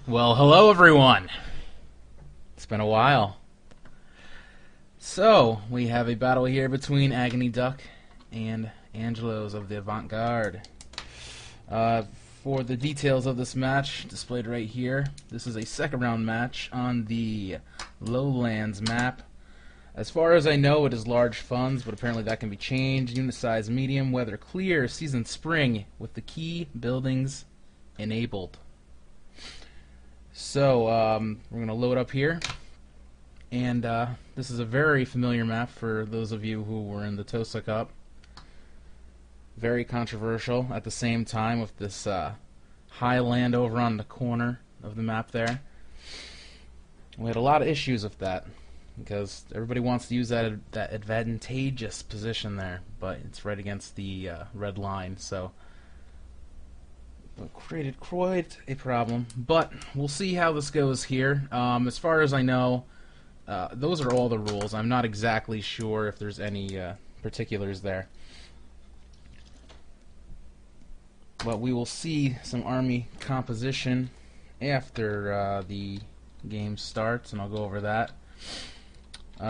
Well, hello everyone. It's been a while. So, we have a battle here between Aggony Duck and Angelos of the Avant-Garde. For the details of this match, displayed right here, this is a second round match on the Lowlands map. As far as I know, it is large funds, but apparently that can be changed. Unit size medium, weather clear, season spring, with the key buildings enabled. So, we're going to load up here, and this is a very familiar map for those of you who were in the Tosa Cup. Very controversial at the same time with this high land over on the corner of the map there. We had a lot of issues with that, because everybody wants to use that advantageous position there, but it's right against the red line, so created quite a problem. But we'll see how this goes here. As far as I know, those are all the rules. I'm not exactly sure if there's any particulars there, but we will see some army composition after the game starts, and I'll go over that.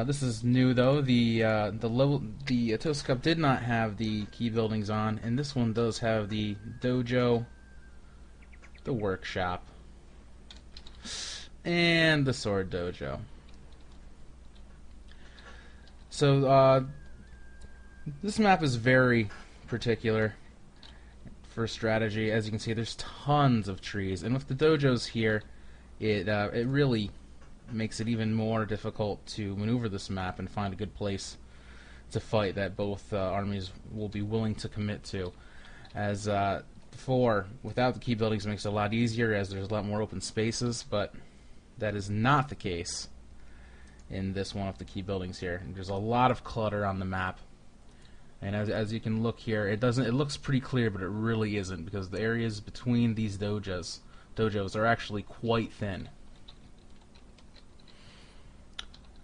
This is new though. The Tosa Cup did not have the key buildings on, and this one does have the dojo, the workshop, and the sword dojo. So this map is very particular for strategy. As you can see, there's tons of trees, and with the dojos here, it really makes it even more difficult to maneuver this map and find a good place to fight that both armies will be willing to commit to. As before, without the key buildings, it makes it a lot easier as there's a lot more open spaces, but that is not the case in this one with the key buildings here. There's a lot of clutter on the map, and as you can look here, it looks pretty clear, but it really isn't, because the areas between these dojos are actually quite thin.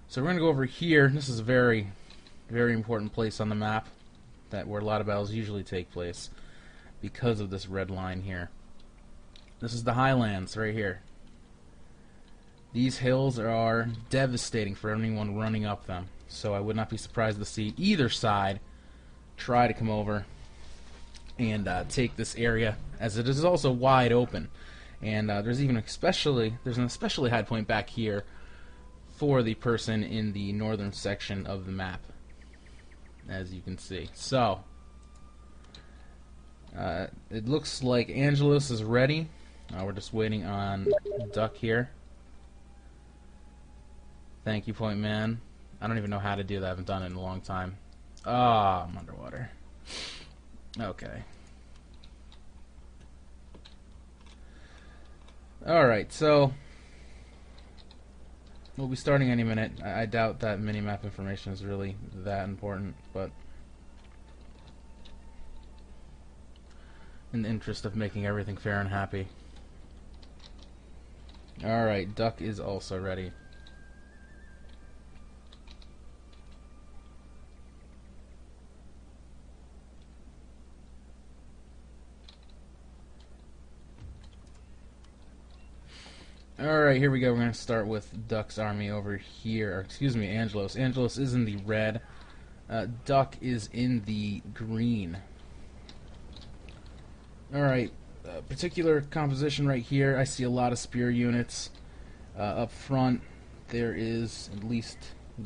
So we're going to go over here. This is a very, very important place on the map, where a lot of battles usually take place, because of this red line here. This is the Highlands right here. These hills are devastating for anyone running up them, so I would not be surprised to see either side try to come over and take this area, as it is also wide open. And there's an especially high point back here for the person in the northern section of the map, as you can see. So it looks like Angelos is ready. We're just waiting on Duck here. Thank you, point man. I don't even know how to do that. I haven't done it in a long time. Ah, I'm underwater. Okay. Alright, so we'll be starting any minute. I doubt that minimap information is really that important, but in the interest of making everything fair and happy. Alright, Duck is also ready. Alright, here we go. We're going to start with Duck's army over here. Or, excuse me, Angelos. Angelos is in the red. Duck is in the green. Alright, particular composition right here. I see a lot of spear units. Up front, there is at least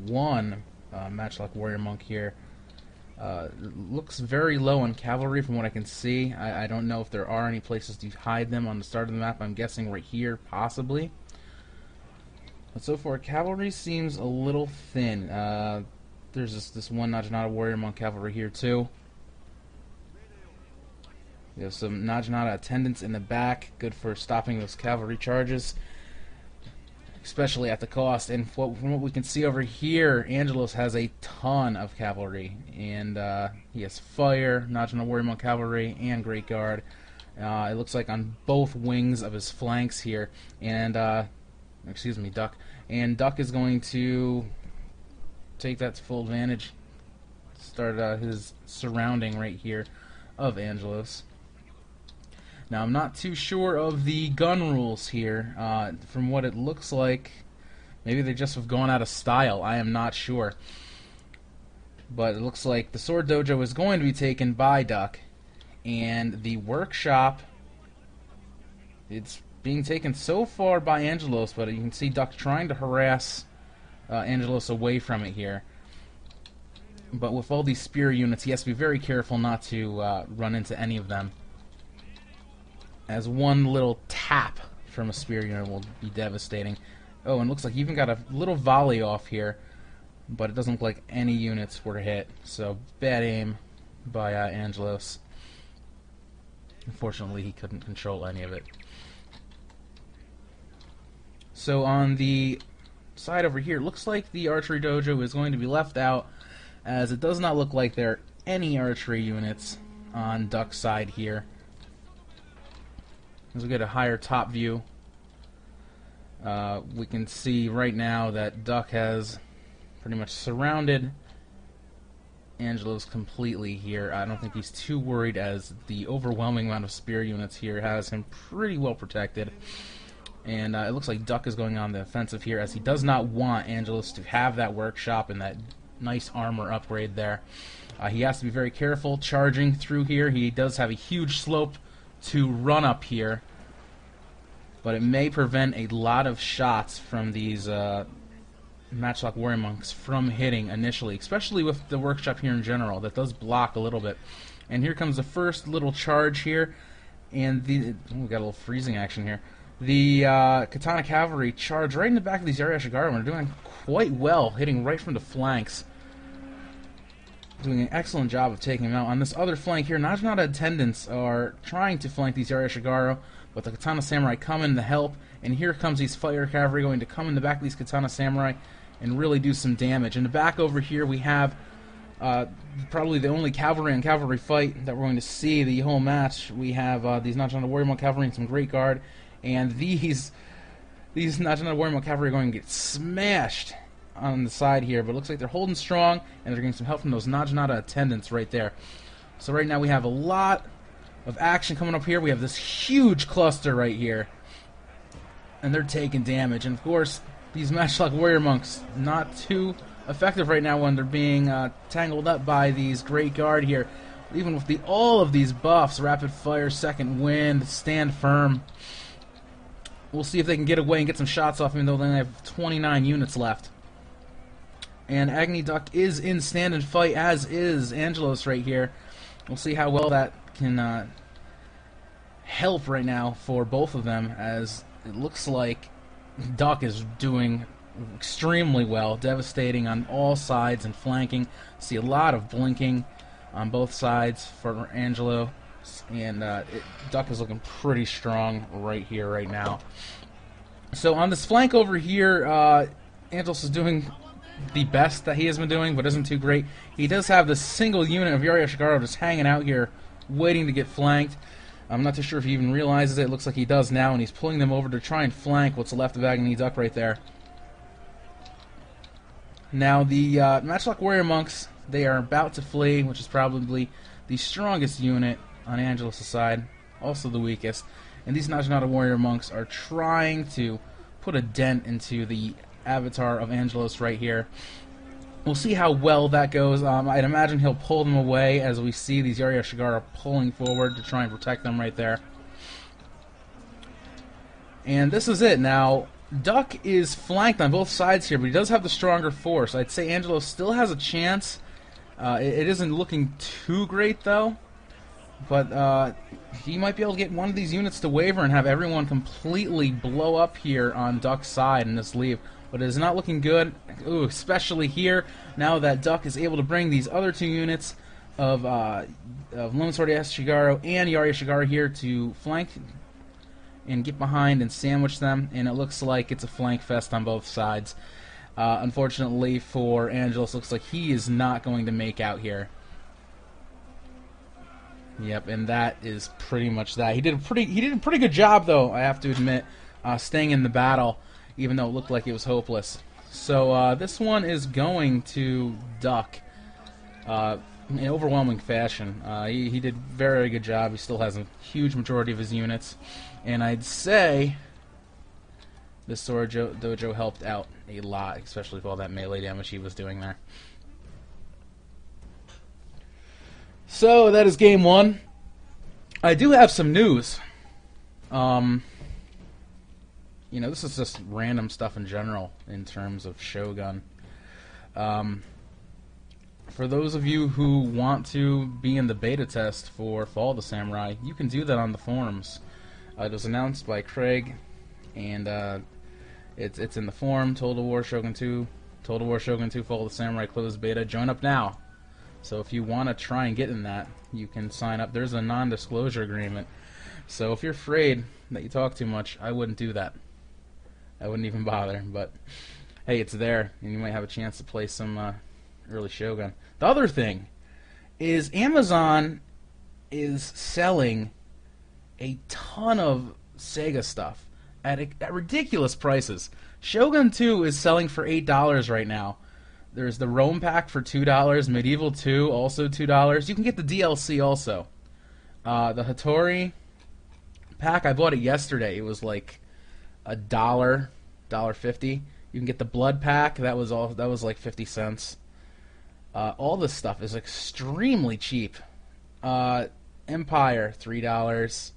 one Matchlock Warrior Monk here. Looks very low on cavalry from what I can see. I don't know if there are any places to hide them on the start of the map. I'm guessing right here, possibly. But so far, cavalry seems a little thin. There's this one Naginata Warrior Monk cavalry here, too. We have some Naginata attendants in the back, good for stopping those cavalry charges, especially at the cost. And from what we can see over here, Angelos has a ton of cavalry, and he has fire, Naginata Warrior Monk cavalry, and Great Guard. It looks like on both wings of his flanks here, and excuse me, Duck. And Duck is going to take that to full advantage, start his surrounding right here of Angelos. Now, I'm not too sure of the gun rules here. From what it looks like, maybe they just have gone out of style. I am not sure. But it looks like the Sword Dojo is going to be taken by Duck, and the workshop, it's being taken so far by Angelos, but you can see Duck trying to harass Angelos away from it here. But with all these spear units, he has to be very careful not to run into any of them, as one little tap from a spear unit will be devastating. Oh, and it looks like he even got a little volley off here, but it doesn't look like any units were hit, so bad aim by Angelos. Unfortunately, he couldn't control any of it. So on the side over here, it looks like the archery dojo is going to be left out, as it does not look like there are any archery units on Duck's side here. As we get a higher top view, we can see right now that Duck has pretty much surrounded Angelos completely here. I don't think he's too worried, as the overwhelming amount of spear units here has him pretty well protected. And it looks like Duck is going on the offensive here, as he does not want Angelos to have that workshop and that nice armor upgrade there. He has to be very careful charging through here. He does have a huge slope to run up here, but it may prevent a lot of shots from these Matchlock Warrior Monks from hitting initially, especially with the workshop here in general. That does block a little bit. And here comes the first little charge here, and we got a little freezing action here. The Katana Cavalry charge right in the back of these Yari Ashigaru, and are doing quite well, hitting right from the flanks. Doing an excellent job of taking them out. On this other flank here, Naginata attendants are trying to flank these Yari Ashigaru, but the Katana Samurai come in to help, and here comes these Fire Cavalry going to come in the back of these Katana Samurai and really do some damage. In the back over here, we have probably the only cavalry on cavalry fight that we're going to see the whole match. We have these Naginata Warrior Monk Cavalry and some Great Guard, and these Naginata Warrior Monk Cavalry are going to get smashed on the side here, but it looks like they're holding strong, and they're getting some help from those Naginata attendants right there. So right now we have a lot of action coming up here. We have this huge cluster right here, and they're taking damage. And of course, these Matchlock Warrior Monks, not too effective right now when they're being tangled up by these Great Guard here. Even with all of these buffs, Rapid Fire, Second Wind, Stand Firm, we'll see if they can get away and get some shots off, even though they only have 29 units left. And Aggony Duck is in stand and fight, as is Angelos right here. We'll see how well that can help right now for both of them, as it looks like Duck is doing extremely well, devastating on all sides and flanking. See a lot of blinking on both sides for Angelo, and Duck is looking pretty strong right here, right now. So on this flank over here, Angelos is doing the best that he has been doing, but isn't too great. He does have this single unit of Yari Ashigaru just hanging out here, waiting to get flanked. I'm not too sure if he even realizes it. It looks like he does now, and he's pulling them over to try and flank what's left of Aggony Duck right there. Now, the Matchlock Warrior Monks, they are about to flee, which is probably the strongest unit on Angelos' side, also the weakest. And these Naginata Warrior Monks are trying to put a dent into the avatar of Angelos right here. We'll see how well that goes. I'd imagine he'll pull them away, as we see these Yari Ashigaru pulling forward to try and protect them right there. And this is it. Now, Duck is flanked on both sides here, but he does have the stronger force. I'd say Angelos still has a chance. It isn't looking too great, though. But he might be able to get one of these units to waver and have everyone completely blow up here on Duck's side and just leave. But it is not looking good, especially here, now that Duck is able to bring these other two units of Lone Sword Ashigaru and Yari Ashigaru here to flank and get behind and sandwich them, and it looks like it's a flank fest on both sides. Unfortunately for Angelos, looks like he is not going to make out here. Yep, and that is pretty much that. He did a pretty good job, though, I have to admit, staying in the battle, even though it looked like it was hopeless. So this one is going to Duck. in overwhelming fashion. He did very good job. He still has a huge majority of his units, and I'd say this Sword Dojo helped out a lot, especially with all that melee damage he was doing there. So that is game one. I do have some news. You know, this is just random stuff in general in terms of Shogun. For those of you who want to be in the beta test for Fall of the Samurai, you can do that on the forums. It was announced by Craig, and it's in the forum, Total War Shogun 2, Total War Shogun 2 Fall of the Samurai closed beta. Join up now. So if you want to try and get in that, you can sign up. There's a non-disclosure agreement. So if you're afraid that you talk too much, I wouldn't do that. I wouldn't even bother. But hey, it's there, and you might have a chance to play some early Shogun. The other thing is Amazon is selling a ton of Sega stuff at ridiculous prices. Shogun 2 is selling for $8 right now. There's the Rome pack for $2, Medieval 2 also $2. You can get the DLC also. The Hattori pack, I bought it yesterday. It was like $1.50. You can get the Blood pack. That was like 50 cents. All this stuff is extremely cheap. Empire $3.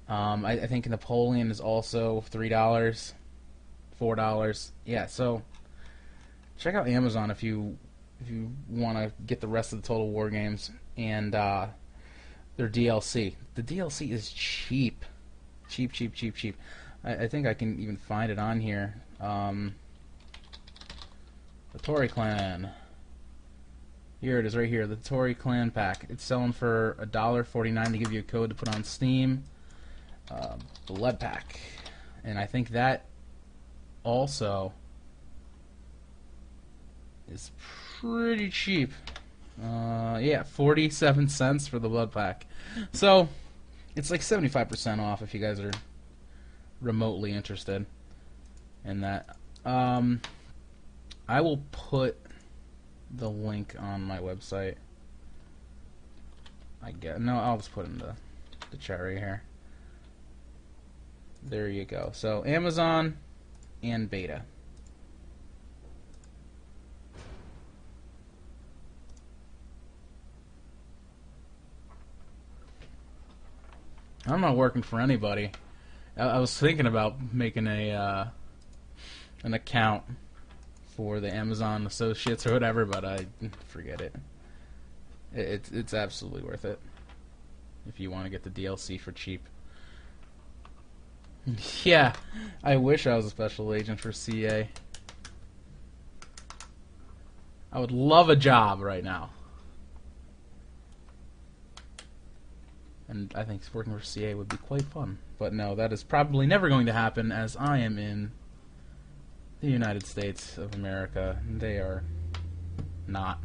I think Napoleon is also $3, $4. Yeah, so check out Amazon if you want to get the rest of the Total War games and their DLC. The DLC is cheap. Cheap. I think I can even find it on here. The Tory Clan. Here it is right here, the Tory Clan pack. It's selling for $1.49 to give you a code to put on Steam. Blood pack. And I think that also is pretty cheap. Yeah, 47 cents for the Blood pack. So, it's like 75% off if you guys are remotely interested in that. I will put the link on my website. I'll just put it in the chat right here. There you go. So, Amazon and beta. I'm not working for anybody. I was thinking about making an account for the Amazon Associates or whatever, but I forget it. It's absolutely worth it if you want to get the DLC for cheap. Yeah, I wish I was a special agent for CA. I would love a job right now. And I think working for CA would be quite fun. But no, that is probably never going to happen, as I am in the United States of America. They are not.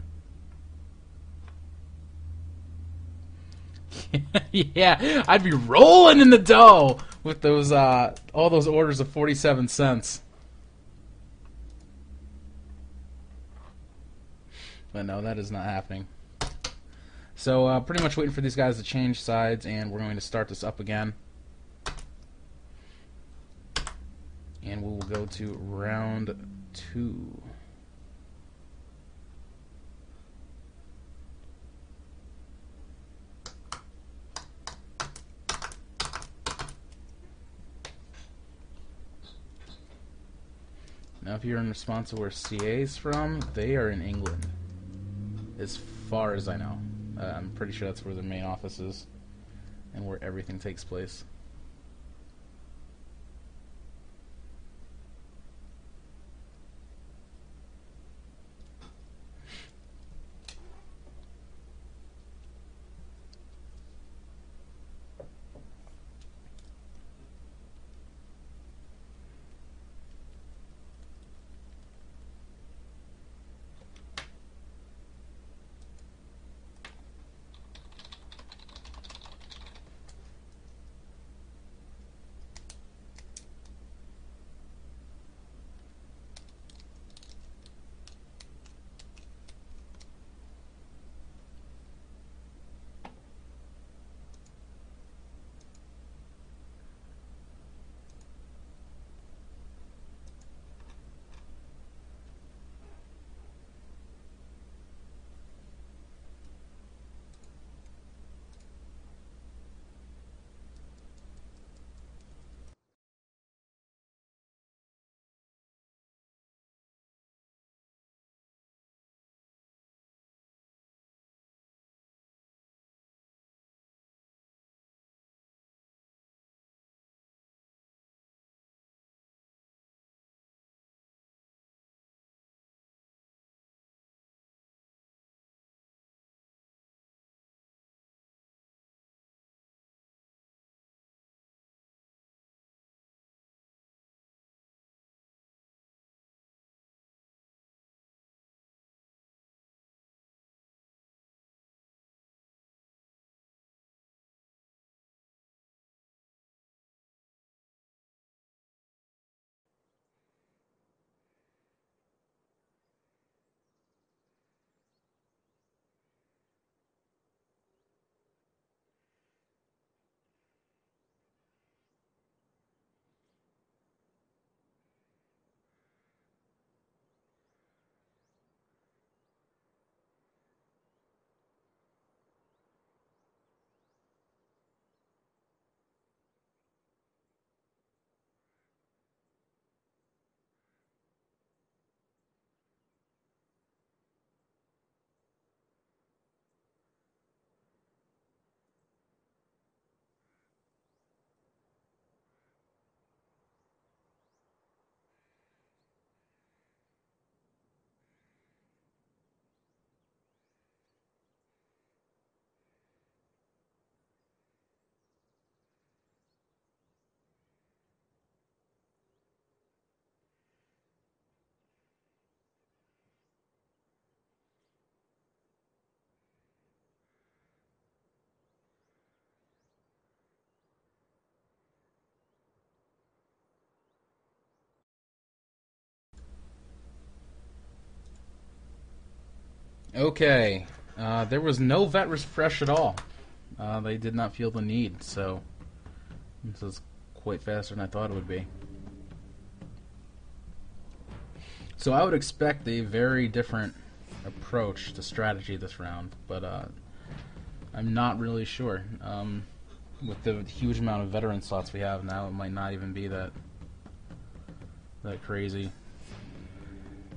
Yeah, I'd be rolling in the dough with those all those orders of 47 cents. But no, that is not happening. So pretty much waiting for these guys to change sides, and we're going to start this up again. And we will go to round 2. Now, if you're in response to where CA is from, they are in England, as far as I know. I'm pretty sure that's where their main office is and where everything takes place. Okay, there was no vet refresh at all. They did not feel the need, so this is quite faster than I thought it would be. So I would expect a very different approach to strategy this round, but I'm not really sure. With the huge amount of veteran slots we have now, it might not even be that crazy.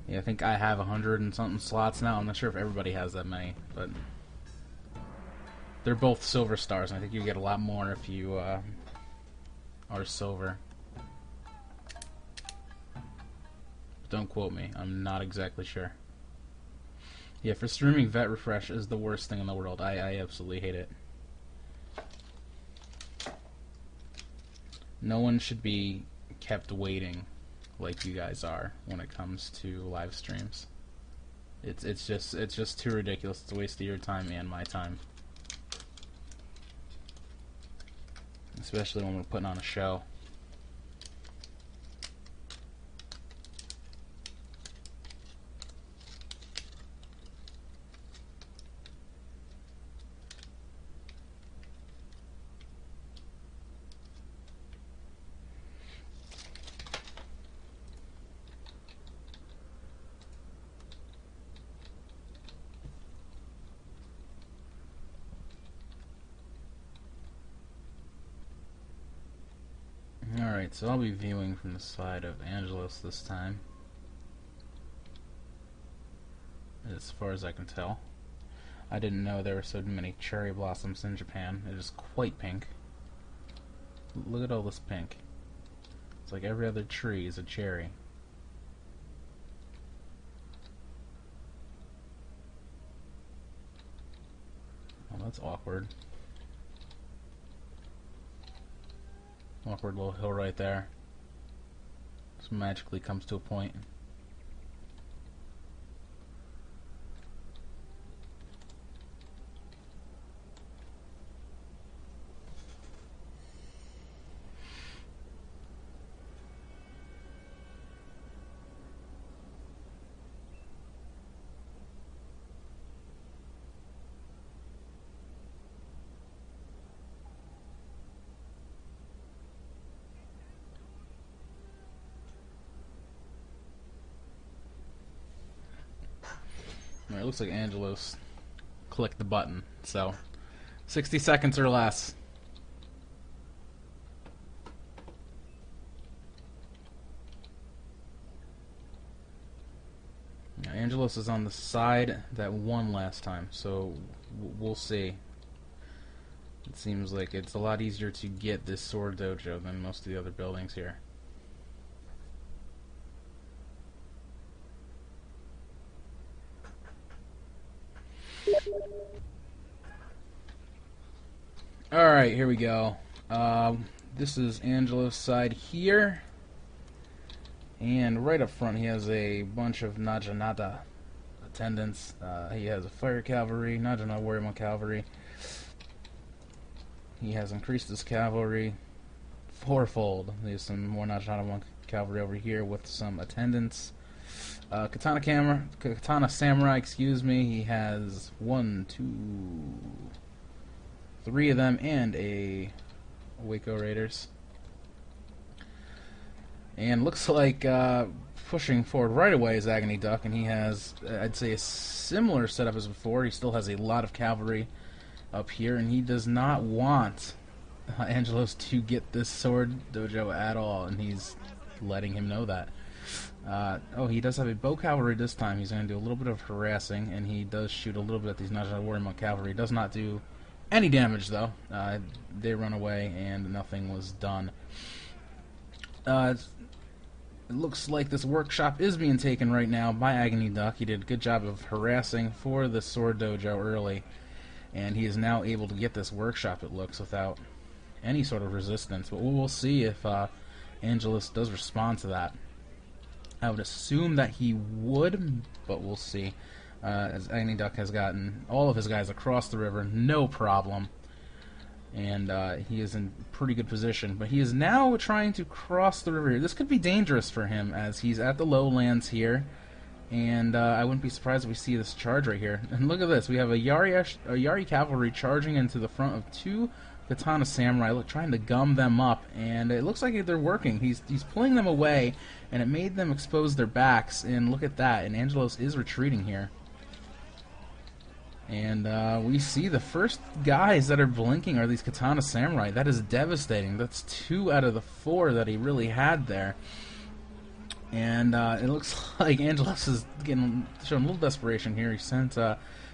Yeah, I think I have 100 and something slots now. I'm not sure if everybody has that many, but they're both silver stars, and I think you get a lot more if you are silver. Don't quote me. I'm not exactly sure. Yeah, for streaming, vet refresh is the worst thing in the world. I absolutely hate it. No one should be kept waiting like you guys are when it comes to live streams. It's just too ridiculous. It's a waste of your time and my time. Especially when we're putting on a show. Alright, so I'll be viewing from the side of Angelos this time. As far as I can tell. I didn't know there were so many cherry blossoms in Japan. It is quite pink. Look at all this pink. It's like every other tree is a cherry. Oh, that's awkward. Awkward little hill right there. Just magically comes to a point. Alright, it looks like Angelos clicked the button, so 60 seconds or less. Now, Angelos is on the side that won last time, so we'll see. It seems like it's a lot easier to get this sword dojo than most of the other buildings here. Alright, here we go. This is Angelos' side here. And right up front he has a bunch of Naginata attendants. He has a fire cavalry, Naginata Warrior cavalry. He has increased his cavalry fourfold. There's some more Naginata cavalry over here with some attendants. Katana Samurai, excuse me. He has 1, 2, 3 of them and a Waco Raiders. And looks like pushing forward right away is Aggony Duck, and he has, I'd say, a similar setup as before. He still has a lot of cavalry up here, and he does not want Angelos to get this sword dojo at all, and he's letting him know that. Oh, he does have a bow cavalry this time. He's going to do a little bit of harassing, and he does shoot a little bit at these Naginata Warrior cavalry. Does not do any damage, though. They run away, and nothing was done. It looks like this workshop is being taken right now by Aggony Duck. He did a good job of harassing for the sword dojo early, and he is now able to get this workshop, it looks, without any sort of resistance. But we'll see if Angelos does respond to that. I would assume that he would, but we'll see. As Aggony Duck has gotten all of his guys across the river, no problem. And he is in pretty good position. But he is now trying to cross the river here. This could be dangerous for him, as he's at the Lowlands here. And I wouldn't be surprised if we see this charge right here. And look at this. We have a Yari cavalry charging into the front of two Katana Samurai, trying to gum them up. And it looks like they're working. He's pulling them away, and it made them expose their backs. And look at that. And Angelos is retreating here. And we see the first guys that are blinking are these Katana Samurai. That is devastating. That's 2 out of the 4 that he really had there. And it looks like Angelos is showing a little desperation here. He sent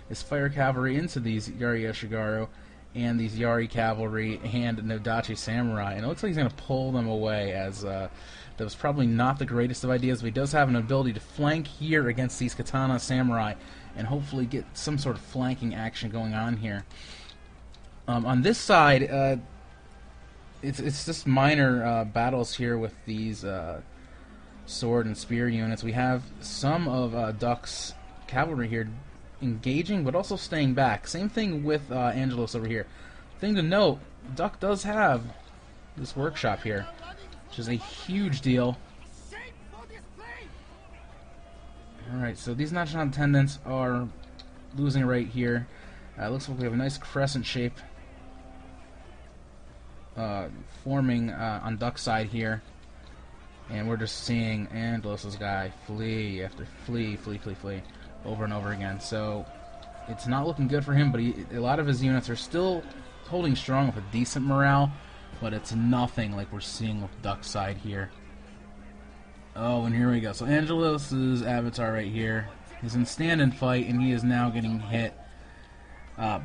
his fire cavalry into these Yari Yoshigaru and these Yari cavalry and Nodachi Samurai. And it looks like he's going to pull them away, as that was probably not the greatest of ideas. But he does have an ability to flank here against these Katana Samurai and hopefully get some sort of flanking action going on here. On this side, it's just minor battles here with these sword and spear units. We have some of Duck's cavalry here engaging, but also staying back. Same thing with Angelos over here. Thing to note, Duck does have this workshop here, which is a huge deal. Alright, so these national attendants are losing right here. Looks like we have a nice crescent shape forming on Duck's side here. And we're just seeing Angelos' guy flee after flee over and over again. So it's not looking good for him, but a lot of his units are still holding strong with a decent morale, but it's nothing like we're seeing with Duck's side here. Oh, and here we go. So Angelos' avatar right here is in stand and fight, and he is now getting hit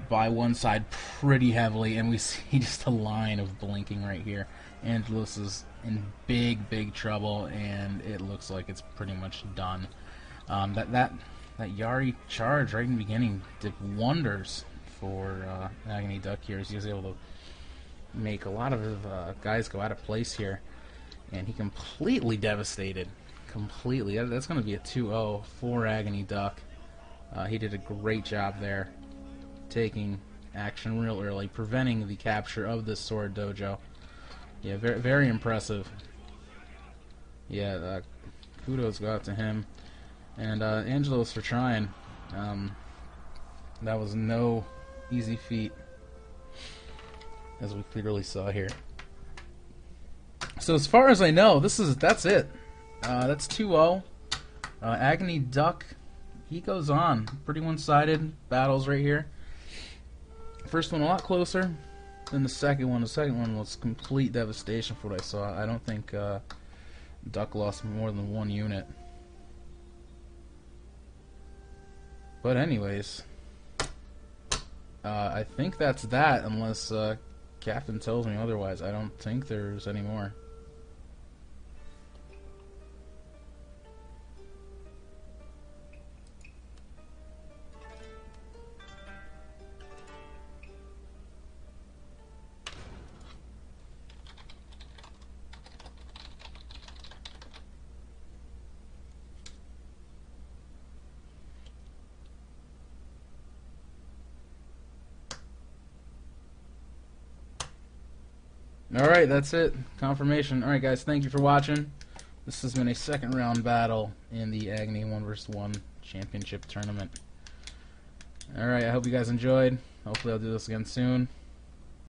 by one side pretty heavily, and we see just a line of blinking right here. Angelos is in big trouble, and it looks like it's pretty much done. That Yari charge right in the beginning did wonders for Aggony Duck here. He was able to make a lot of guys go out of place here, and he completely devastated. Completely. That's going to be a 2-0 for Aggony Duck. He did a great job there, taking action real early, preventing the capture of this sword dojo. Yeah, very impressive. Yeah, kudos go out to him. And Angelos for trying. That was no easy feat, as we clearly saw here. So as far as I know, that's it. That's 2-0. Aggony Duck, he goes on. Pretty one-sided battles right here. First one a lot closer than the second one. The second one was complete devastation for what I saw. I don't think Duck lost more than 1 unit. But anyways, I think that's that, unless Captain tells me otherwise. I don't think there's any more. Alright, that's it. Confirmation. Alright guys, thank you for watching. This has been a second round battle in the Aggony 1 vs 1 championship tournament. Alright, I hope you guys enjoyed. Hopefully I'll do this again soon.